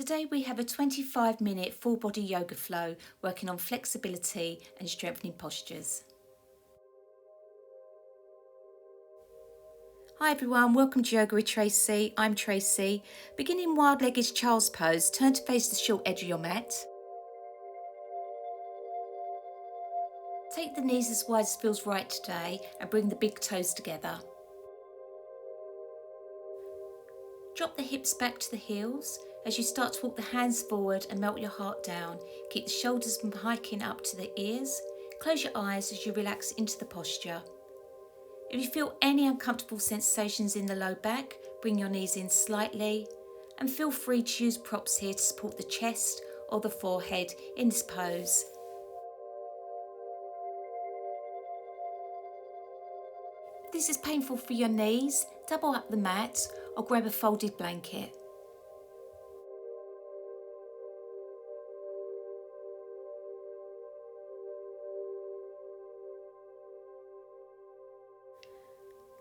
Today we have a 25-minute full body yoga flow working on flexibility and strengthening postures. Hi everyone, welcome to Yoga with Tracy. I'm Tracy. Beginning wild-legged child's pose, turn to face the short edge of your mat. Take the knees as wide as feels right today and bring the big toes together. Drop the hips back to the heels. As you start to walk the hands forward and melt your heart down, keep the shoulders from hiking up to the ears. Close your eyes as you relax into the posture. If you feel any uncomfortable sensations in the low back, bring your knees in slightly and feel free to use props here to support the chest or the forehead in this pose. If this is painful for your knees, double up the mat or grab a folded blanket.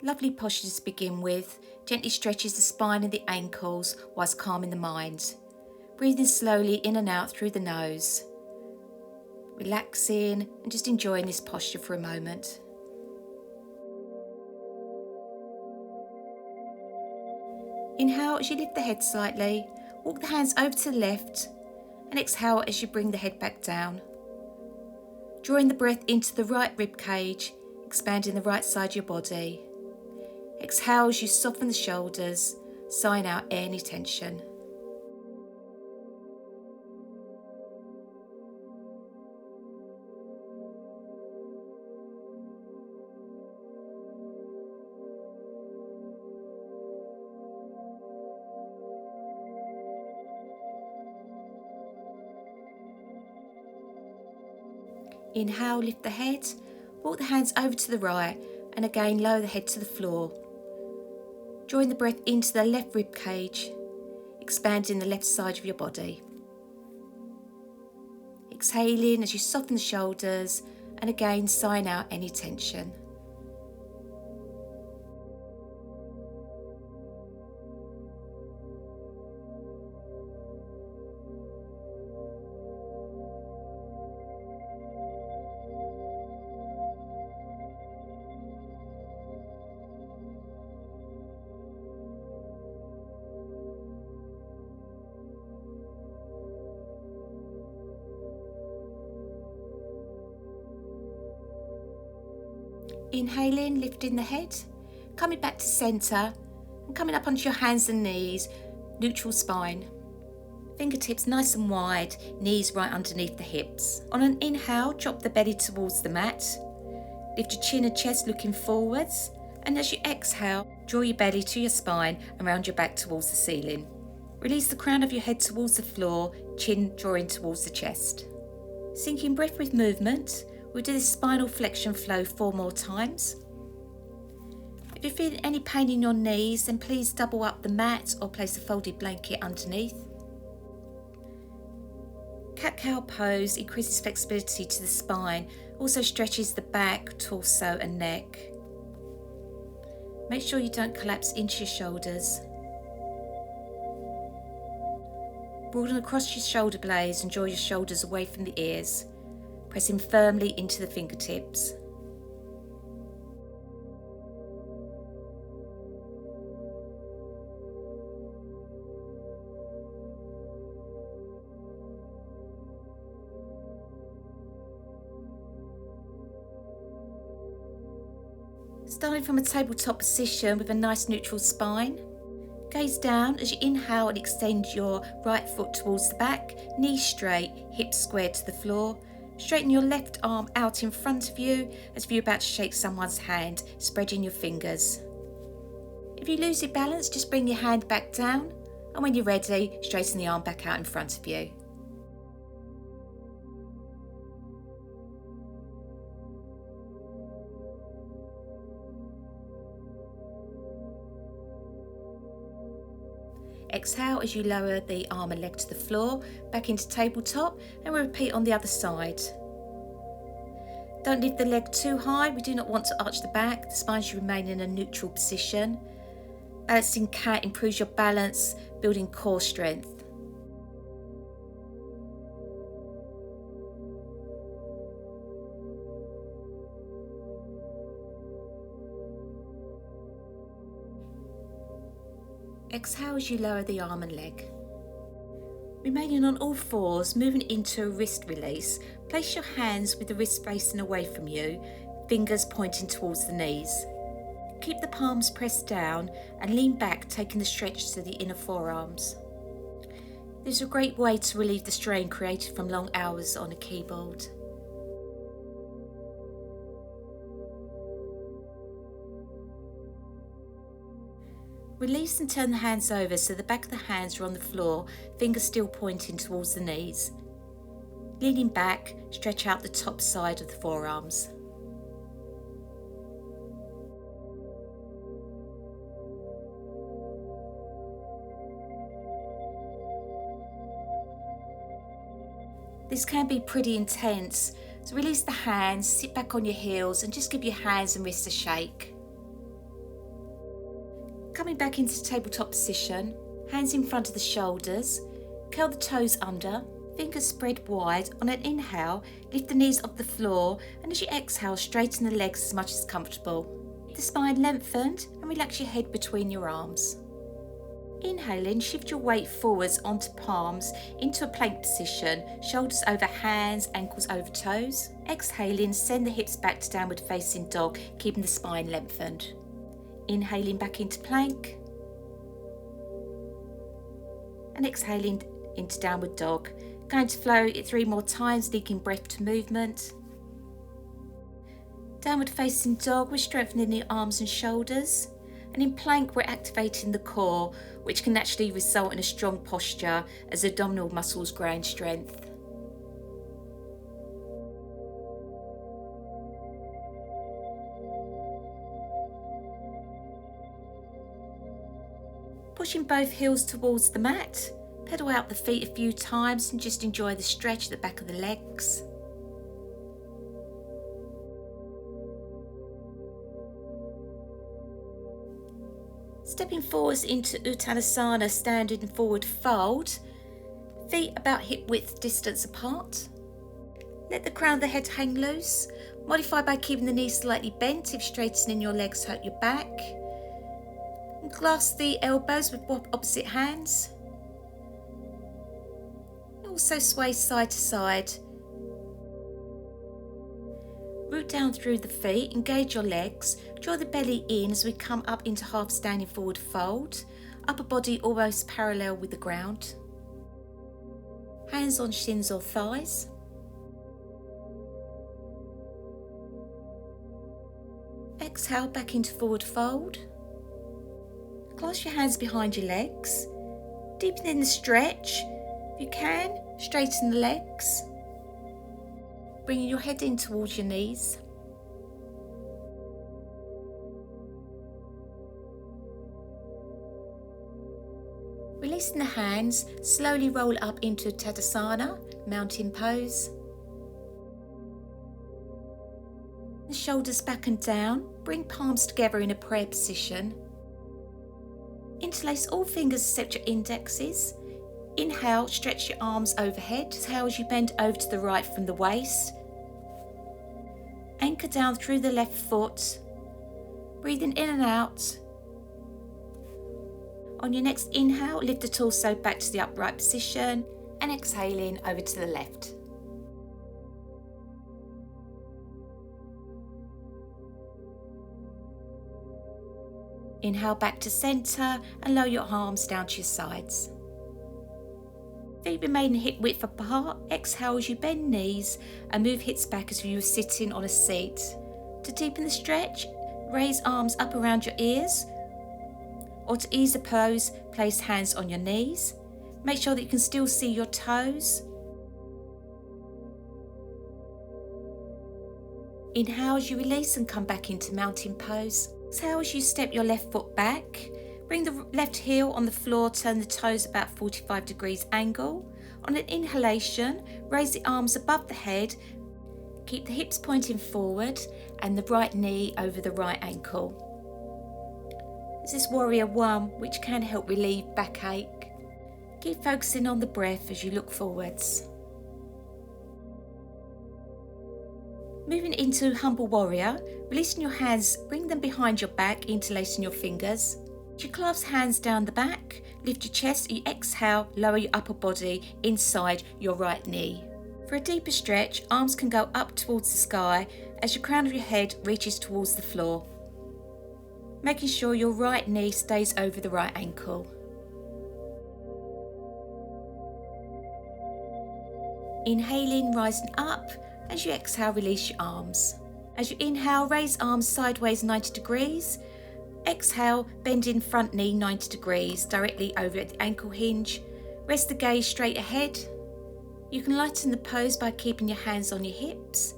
Lovely postures to begin with. Gently stretches the spine and the ankles whilst calming the mind. Breathing slowly in and out through the nose. Relaxing and just enjoying this posture for a moment. Inhale as you lift the head slightly. Walk the hands over to the left and exhale as you bring the head back down. Drawing the breath into the right rib cage, expanding the right side of your body. Exhale as you soften the shoulders, sighing out any tension. Inhale, lift the head, walk the hands over to the right and again lower the head to the floor. Drawing the breath into the left rib cage, expanding the left side of your body. Exhaling as you soften the shoulders and again sighing out any tension. Inhaling, lifting the head, coming back to centre and coming up onto your hands and knees, neutral spine. Fingertips nice and wide, knees right underneath the hips. On an inhale, drop the belly towards the mat. Lift your chin and chest looking forwards, and as you exhale, draw your belly to your spine and round your back towards the ceiling. Release the crown of your head towards the floor, chin drawing towards the chest. Sinking breath with movement. We'll do this spinal flexion flow 4 more times. If you're feeling any pain in your knees, then please double up the mat or place a folded blanket underneath. Cat-cow pose increases flexibility to the spine, also stretches the back, torso and neck. Make sure you don't collapse into your shoulders. Broaden across your shoulder blades and draw your shoulders away from the ears. Pressing firmly into the fingertips. Starting from a tabletop position with a nice neutral spine. Gaze down as you inhale and extend your right foot towards the back, knees straight, hips squared to the floor. Straighten your left arm out in front of you as if you're about to shake someone's hand, spreading your fingers. If you lose your balance, just bring your hand back down, and when you're ready, straighten the arm back out in front of you. Exhale as you lower the arm and leg to the floor, back into tabletop, and we'll repeat on the other side. Don't lift the leg too high, we do not want to arch the back, the spine should remain in a neutral position. Balancing cat improves your balance, building core strength. Exhale as you lower the arm and leg. Remaining on all fours, moving into a wrist release, place your hands with the wrists facing away from you, fingers pointing towards the knees. Keep the palms pressed down and lean back, taking the stretch to the inner forearms. This is a great way to relieve the strain created from long hours on a keyboard. Release and turn the hands over so the back of the hands are on the floor, fingers still pointing towards the knees. Leaning back, stretch out the top side of the forearms. This can be pretty intense, so release the hands, sit back on your heels and just give your hands and wrists a shake. Coming back into tabletop position, hands in front of the shoulders, curl the toes under, fingers spread wide. On an inhale, lift the knees off the floor, and as you exhale, straighten the legs as much as comfortable. Keep the spine lengthened and relax your head between your arms. Inhaling, shift your weight forwards onto palms into a plank position, shoulders over hands, ankles over toes. Exhaling, send the hips back to downward facing dog, keeping the spine lengthened. Inhaling back into plank and exhaling into downward dog. Going to flow it 3 more times, linking breath to movement. Downward facing dog, we're strengthening the arms and shoulders. And in plank, we're activating the core, which can naturally result in a strong posture as abdominal muscles grow in strength. Pushing both heels towards the mat, pedal out the feet a few times and just enjoy the stretch at the back of the legs. Stepping forwards into Uttanasana, standing forward fold, feet about hip width distance apart. Let the crown of the head hang loose, modify by keeping the knees slightly bent if straightening your legs hurt your back. And clasp the elbows with opposite hands. Also sway side to side. Root down through the feet, engage your legs, draw the belly in as we come up into half standing forward fold, upper body almost parallel with the ground. Hands on shins or thighs. Exhale back into forward fold. Clasp your hands behind your legs, deepening the stretch. If you can, straighten the legs. Bringing your head in towards your knees. Releasing the hands, slowly roll up into Uttanasana, mountain pose. The shoulders back and down, bring palms together in a prayer position. Interlace all fingers except your indexes. Inhale, stretch your arms overhead. Exhale as you bend over to the right from the waist. Anchor down through the left foot. Breathing in and out. On your next inhale, lift the torso back to the upright position and exhaling over to the left. Inhale back to centre and lower your arms down to your sides. Feet remain hip width apart. Exhale as you bend knees and move hips back as if you were sitting on a seat. To deepen the stretch, raise arms up around your ears, or to ease the pose, place hands on your knees. Make sure that you can still see your toes. Inhale as you release and come back into mountain pose. Exhale as you step your left foot back. Bring the left heel on the floor, turn the toes about 45 degrees angle. On an inhalation, raise the arms above the head. Keep the hips pointing forward and the right knee over the right ankle. This is Warrior 1, which can help relieve backache. Keep focusing on the breath as you look forwards. Moving into Humble Warrior, releasing your hands, bring them behind your back, interlacing your fingers. As you clasp hands down the back, lift your chest, you exhale, lower your upper body inside your right knee. For a deeper stretch, arms can go up towards the sky as your crown of your head reaches towards the floor, making sure your right knee stays over the right ankle. Inhaling, rising up. As you exhale, release your arms. As you inhale, raise arms sideways 90 degrees. Exhale, bending front knee 90 degrees, directly over at the ankle hinge. Rest the gaze straight ahead. You can lighten the pose by keeping your hands on your hips.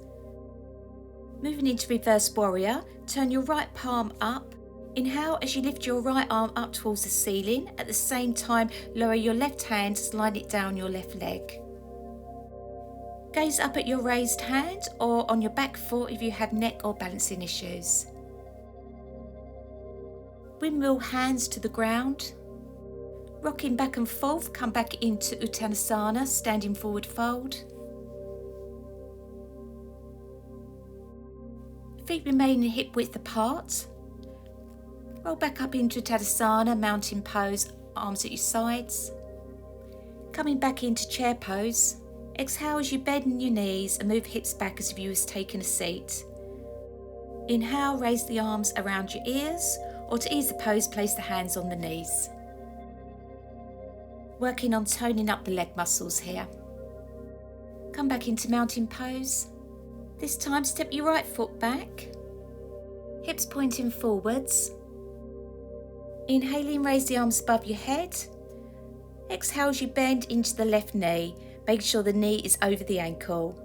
Moving into reverse warrior, turn your right palm up. Inhale as you lift your right arm up towards the ceiling. At the same time, lower your left hand, slide it down your left leg. Gaze up at your raised hand or on your back foot if you have neck or balancing issues. Windmill hands to the ground. Rocking back and forth, come back into Uttanasana, standing forward fold. Feet remaining hip width apart. Roll back up into Uttanasana, mountain pose, arms at your sides. Coming back into chair pose. Exhale as you bend your knees and move hips back as if you was taking a seat. Inhale, raise the arms around your ears, or to ease the pose, place the hands on the knees. Working on toning up the leg muscles here. Come back into mountain pose. This time step your right foot back. Hips pointing forwards. Inhaling, raise the arms above your head. Exhale as you bend into the left knee. Make sure the knee is over the ankle.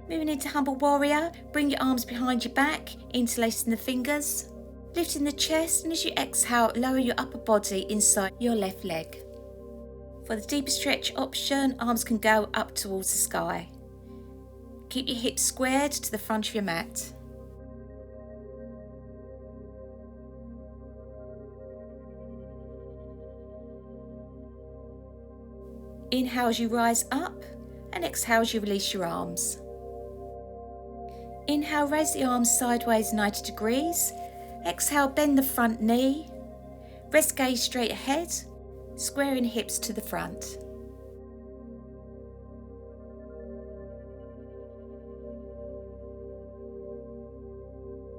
Moving into humble warrior, bring your arms behind your back, interlacing the fingers. Lifting the chest, and as you exhale, lower your upper body inside your left leg. For the deeper stretch option, arms can go up towards the sky. Keep your hips squared to the front of your mat. Inhale as you rise up, and exhale as you release your arms. Inhale, raise the arms sideways 90 degrees. Exhale, bend the front knee. Rest gaze straight ahead, squaring hips to the front.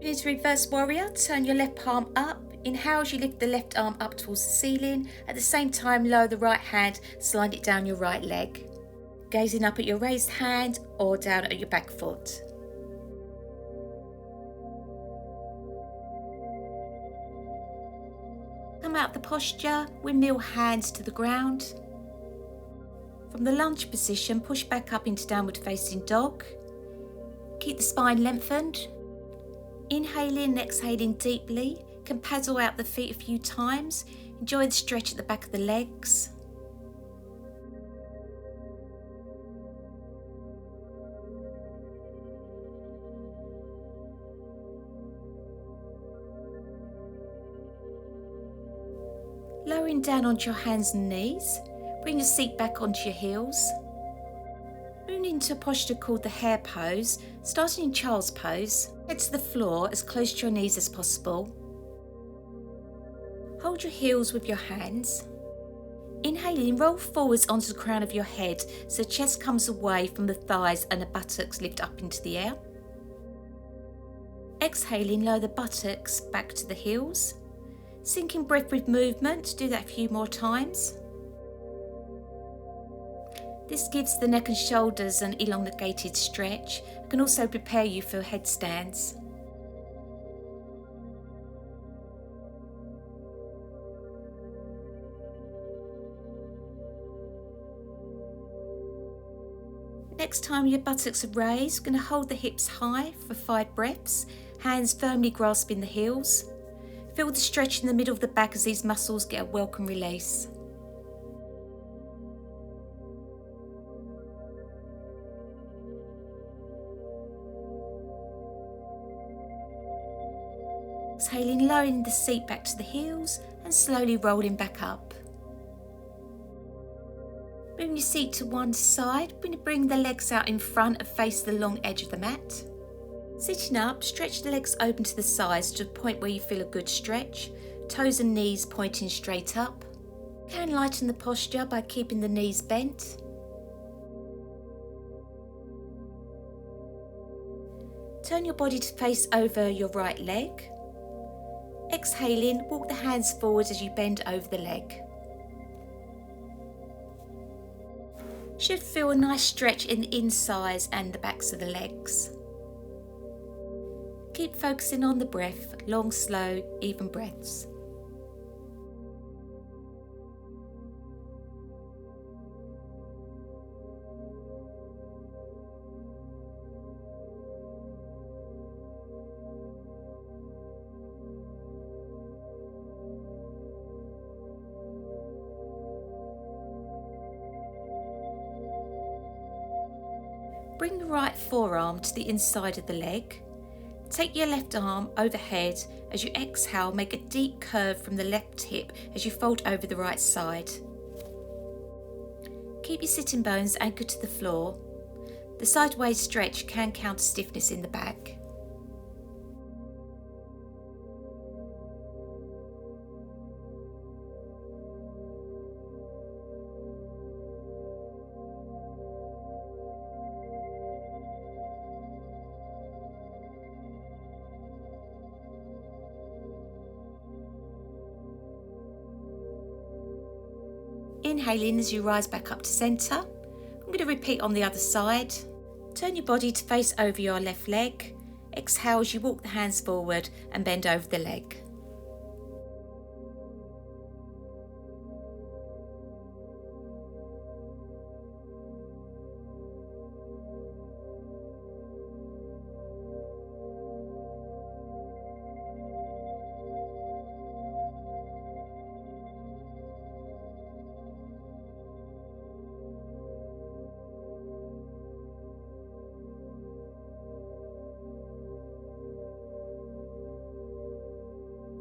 Into reverse warrior, turn your left palm up. Inhale as you lift the left arm up towards the ceiling. At the same time, lower the right hand, slide it down your right leg. Gazing up at your raised hand or down at your back foot. Come out the posture, windmill hands to the ground. From the lunge position, push back up into downward facing dog. Keep the spine lengthened. Inhaling and exhaling deeply. Can paddle out the feet a few times. Enjoy the stretch at the back of the legs. Lowering down onto your hands and knees. Bring your seat back onto your heels. Moving into a posture called the hare pose, starting in child's pose. Head to the floor as close to your knees as possible. Hold your heels with your hands. Inhaling, roll forwards onto the crown of your head so the chest comes away from the thighs and the buttocks lift up into the air. Exhaling, lower the buttocks back to the heels. Sinking breath with movement, do that a few more times. This gives the neck and shoulders an elongated stretch. It can also prepare you for headstands. Next time your buttocks are raised, you're going to hold the hips high for 5 breaths, hands firmly grasping the heels. Feel the stretch in the middle of the back as these muscles get a welcome release. Exhaling, lowering the seat back to the heels and slowly rolling back up. Moving your seat to one side, bring the legs out in front and face the long edge of the mat. Sitting up, stretch the legs open to the sides to a point where you feel a good stretch, toes and knees pointing straight up. You can lighten the posture by keeping the knees bent. Turn your body to face over your right leg. Exhaling, walk the hands forward as you bend over the leg. Should feel a nice stretch in the insides and the backs of the legs. Keep focusing on the breath, long, slow, even breaths. Bring the right forearm to the inside of the leg. Take your left arm overhead. As you exhale, make a deep curve from the left hip as you fold over the right side. Keep your sitting bones anchored to the floor. The sideways stretch can counter stiffness in the back. Inhaling as you rise back up to centre. I'm going to repeat on the other side. Turn your body to face over your left leg. Exhale as you walk the hands forward and bend over the leg.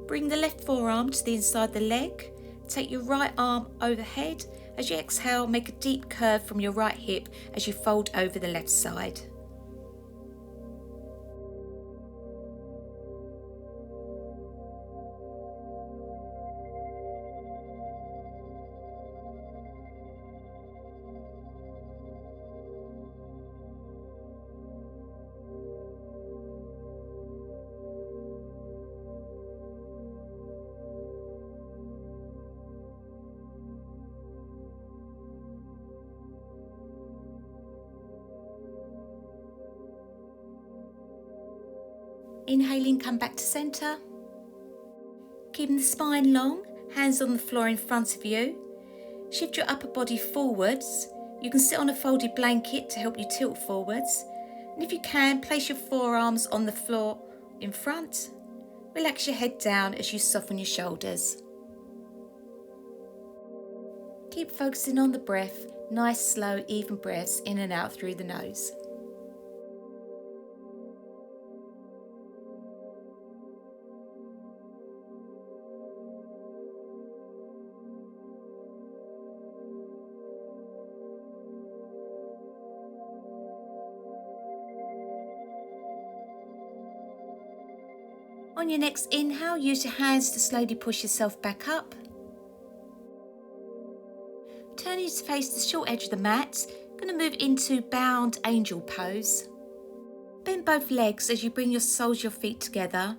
Bring the left forearm to the inside of the leg. Take your right arm overhead. As you exhale, make a deep curve from your right hip as you fold over the left side. Inhaling, come back to centre. Keeping the spine long, hands on the floor in front of you. Shift your upper body forwards. You can sit on a folded blanket to help you tilt forwards. And if you can, place your forearms on the floor in front. Relax your head down as you soften your shoulders. Keep focusing on the breath, nice, slow, even breaths in and out through the nose. On your next inhale, use your hands to slowly push yourself back up. Turning to face the short edge of the mat, going to move into bound angel pose. Bend both legs as you bring your soles of your feet together.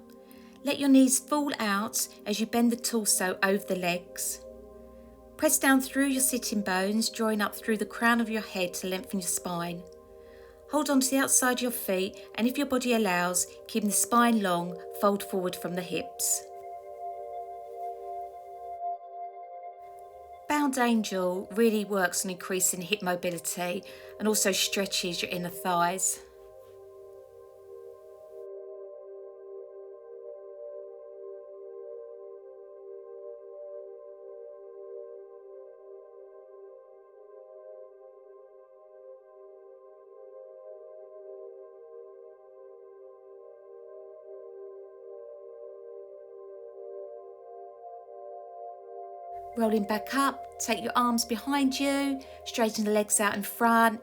Let your knees fall out as you bend the torso over the legs. Press down through your sitting bones, drawing up through the crown of your head to lengthen your spine. Hold on to the outside of your feet, and if your body allows, keeping the spine long, fold forward from the hips. Bound angel really works on increasing hip mobility and also stretches your inner thighs. Rolling back up, take your arms behind you, straighten the legs out in front,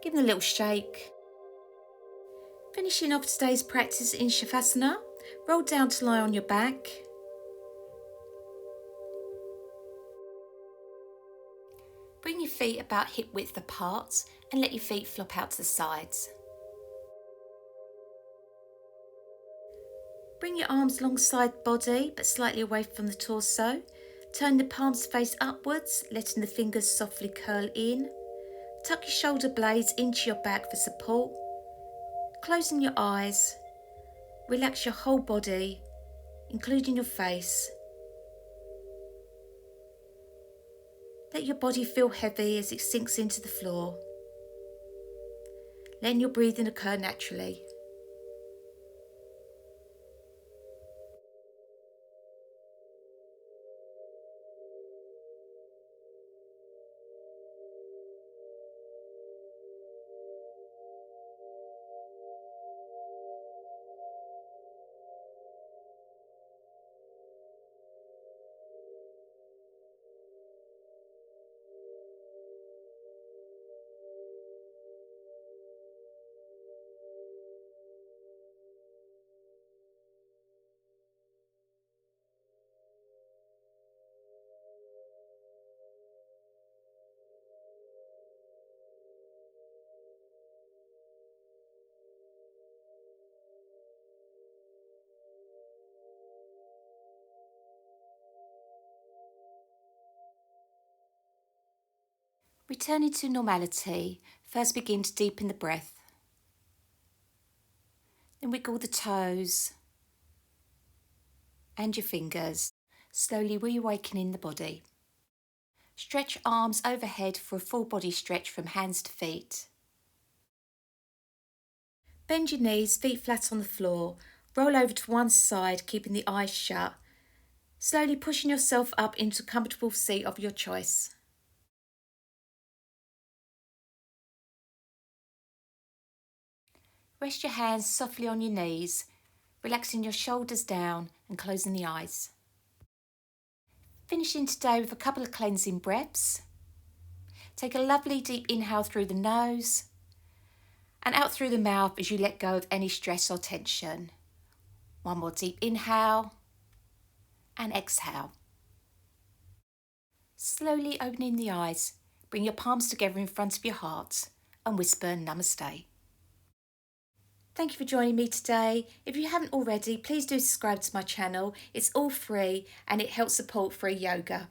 give them a little shake. Finishing off today's practice in Shavasana, roll down to lie on your back. Bring your feet about hip width apart and let your feet flop out to the sides. Bring your arms alongside body but slightly away from the torso. Turn the palms face upwards, letting the fingers softly curl in. Tuck your shoulder blades into your back for support. Closing your eyes, relax your whole body, including your face. Let your body feel heavy as it sinks into the floor. Letting your breathing occur naturally. Returning to normality, first begin to deepen the breath. Then wiggle the toes and your fingers, slowly reawakening the body. Stretch arms overhead for a full body stretch from hands to feet. Bend your knees, feet flat on the floor. Roll over to one side, keeping the eyes shut. Slowly pushing yourself up into a comfortable seat of your choice. Rest your hands softly on your knees, relaxing your shoulders down and closing the eyes. Finishing today with a couple of cleansing breaths. Take a lovely deep inhale through the nose and out through the mouth as you let go of any stress or tension. One more deep inhale and exhale. Slowly opening the eyes, bring your palms together in front of your heart and whisper Namaste. Thank you for joining me today. If you haven't already, please do subscribe to my channel. It's all free and it helps support free yoga.